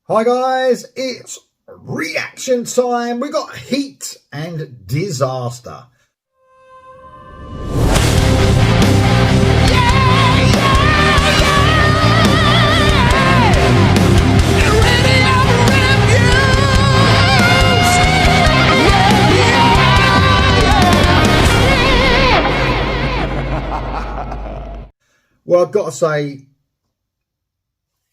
Hi guys, it's reaction time. We got Heat and Disaster. Well, I've got to say,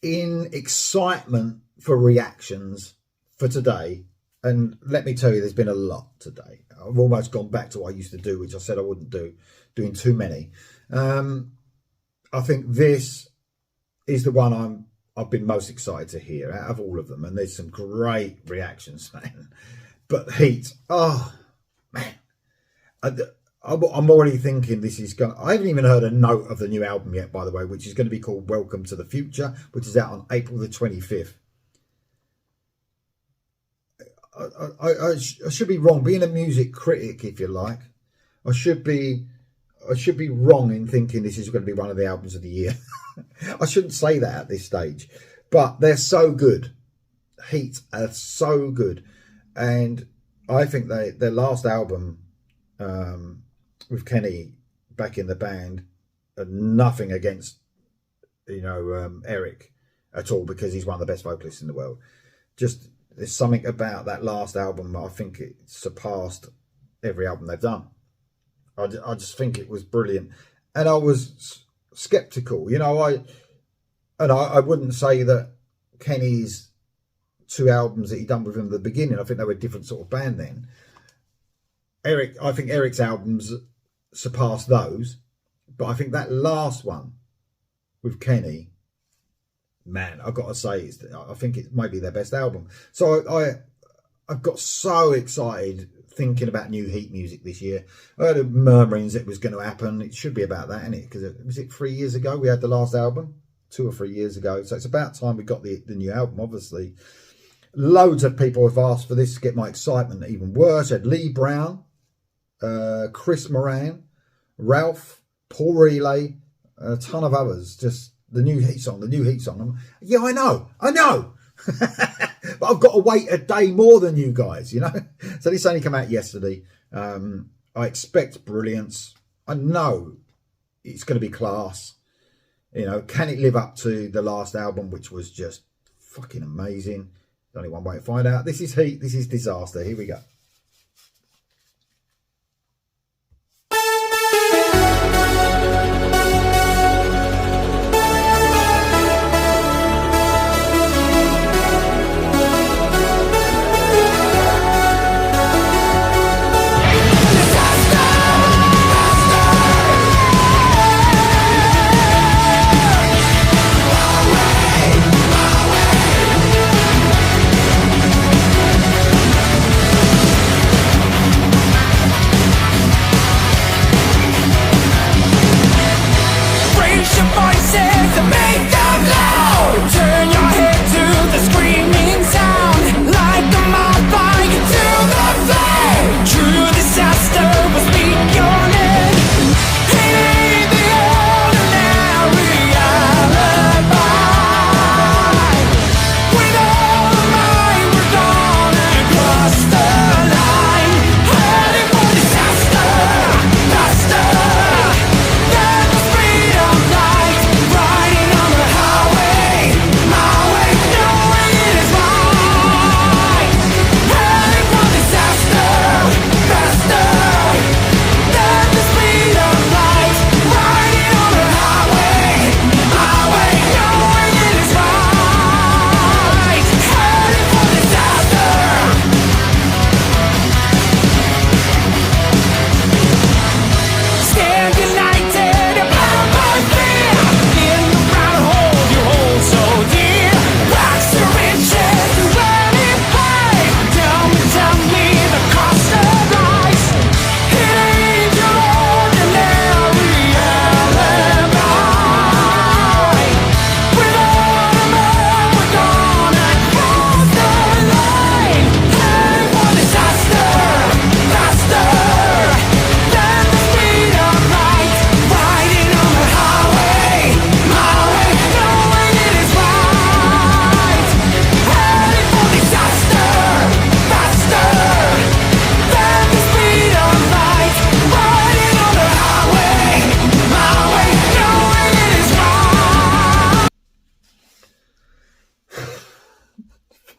in excitement for reactions for today, and let me tell you, there's been a lot today. I've almost gone back to what I used to do, which I said I wouldn't do, doing too many. I think this is the one I've been most excited to hear out of all of them, and there's some great reactions, man. But Heat, oh man, I'm already thinking this is going. I haven't even heard a note of the new album yet, by the way, which is going to be called Welcome to the Future, which is out on April the 25th. I should be wrong. Being a music critic, if you like, I should be wrong in thinking this is going to be one of the albums of the year. I shouldn't say that at this stage, but they're so good. Heat are so good, and I think their last album, with Kenny back in the band, and nothing against Eric at all, because he's one of the best vocalists in the world. Just there's something about that last album, I think it surpassed every album they've done. I just think it was brilliant, and I was skeptical. I wouldn't say that Kenny's two albums that he done with him at the beginning, I think they were a different sort of band then. I think Eric's albums surpassed those, but I think that last one with Kenny, man, I've got to say, I think it might be their best album. So I've got so excited thinking about new Heat music this year. I heard murmurings it was going to happen. It should be about that, isn't it? Because was it 3 years ago we had the last album? 2 or 3 years ago. So it's about time we got the new album, obviously. Loads of people have asked for this to get my excitement even worse. I had Lee Brown, Chris Moran, Ralph, Paul Relay, a ton of others. Just the new Heat song. Yeah, I know. But I've got to wait a day more than you guys, So this only came out yesterday. I expect brilliance. I know it's going to be class. Can it live up to the last album, which was just fucking amazing? There's only one way to find out. This is Heat. This is Disaster. Here we go.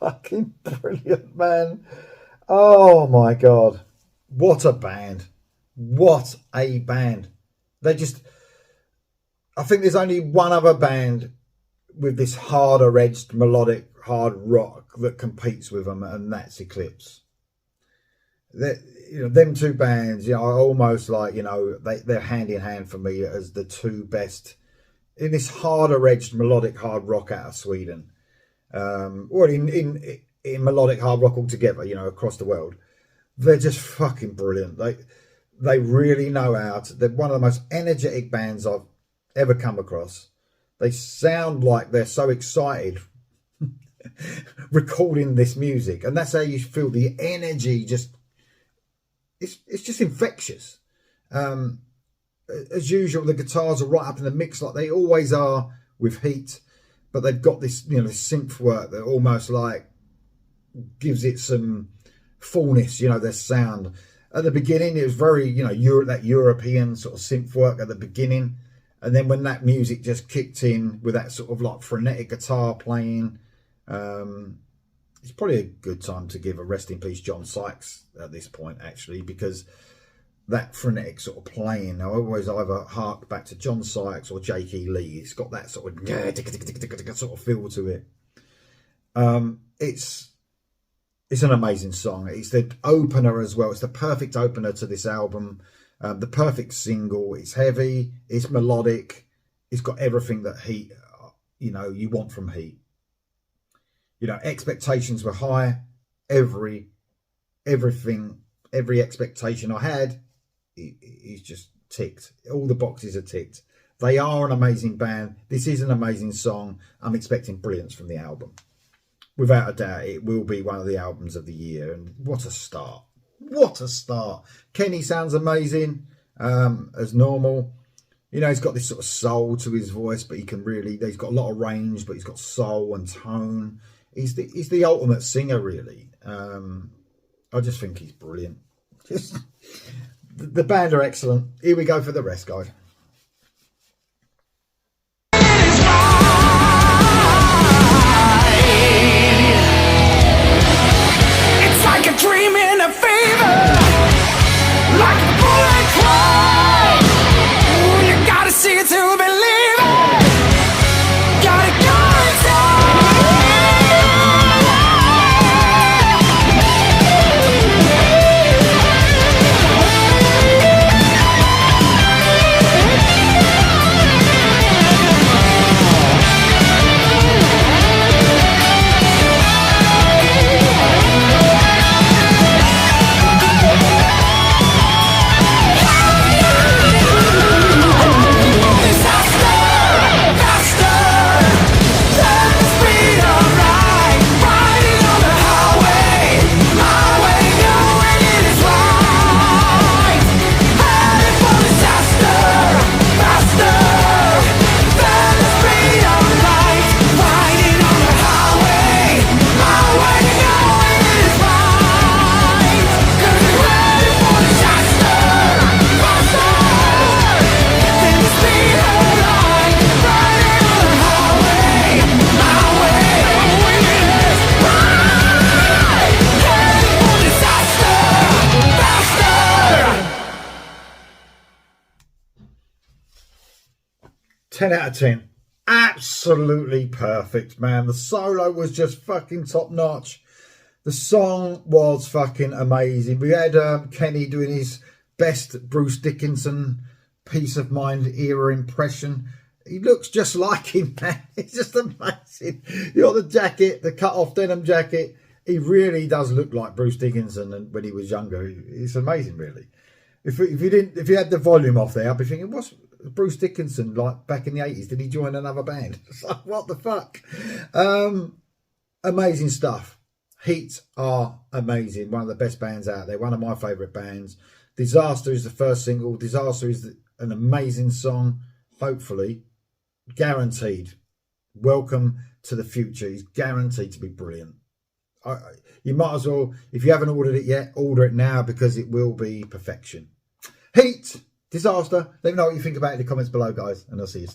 fucking brilliant, man. Oh my God. What a band. What a band. They just, I think there's only one other band with this harder edged melodic hard rock that competes with them, and that's Eclipse. Them two bands, are almost like, they're hand in hand for me as the two best in this harder edged melodic hard rock out of Sweden. Or in melodic hard rock altogether, across the world. They're just fucking brilliant. They really know how to. They're one of the most energetic bands I've ever come across. They sound like they're so excited recording this music, and that's how you feel the energy. It's just infectious. As usual, the guitars are right up in the mix like they always are with H.E.A.T, but they've got this, this synth work that almost like gives it some fullness, their sound. At the beginning, it was very, that European sort of synth work at the beginning. And then when that music just kicked in with that sort of like frenetic guitar playing, it's probably a good time to give a rest in peace John Sykes at this point, actually, because that frenetic sort of playing, I always either hark back to John Sykes or H.E.A.T. It's got that sort of feel to it. It's an amazing song. It's the opener as well. It's the perfect opener to this album. The perfect single. It's heavy. It's melodic. It's got everything that you want from H.E.A.T. Expectations were high. Every expectation I had, he's just ticked. All the boxes are ticked. They are an amazing band. This is an amazing song. I'm expecting brilliance from the album. Without a doubt, it will be one of the albums of the year. And what a start. What a start. Kenny sounds amazing, as normal. He's got this sort of soul to his voice, but he's got a lot of range, but he's got soul and tone. He's the ultimate singer, really. I just think he's brilliant. The band are excellent. Here we go for the rest, guys. Out of 10. Absolutely perfect, man. The solo was just fucking top notch. The song was fucking amazing. We had Kenny doing his best Bruce Dickinson Peace of Mind era impression. He looks just like him, man. It's just amazing. The jacket, the cut off denim jacket. He really does look like Bruce Dickinson when he was younger. It's amazing, really. If you had the volume off there, I'd be thinking, what's Bruce Dickinson like back in the 80s? Did he join another band? It's like, what the fuck? Amazing stuff. H.E.A.T are amazing. One of the best bands out there. One of my favourite bands. Disaster is the first single. Disaster is an amazing song. Hopefully, guaranteed. Welcome to the future. He's guaranteed to be brilliant. You might as well, if you haven't ordered it yet, order it now, because it will be perfection. H.E.A.T, Disaster. Let me know what you think about it in the comments below, guys, and I'll see you soon.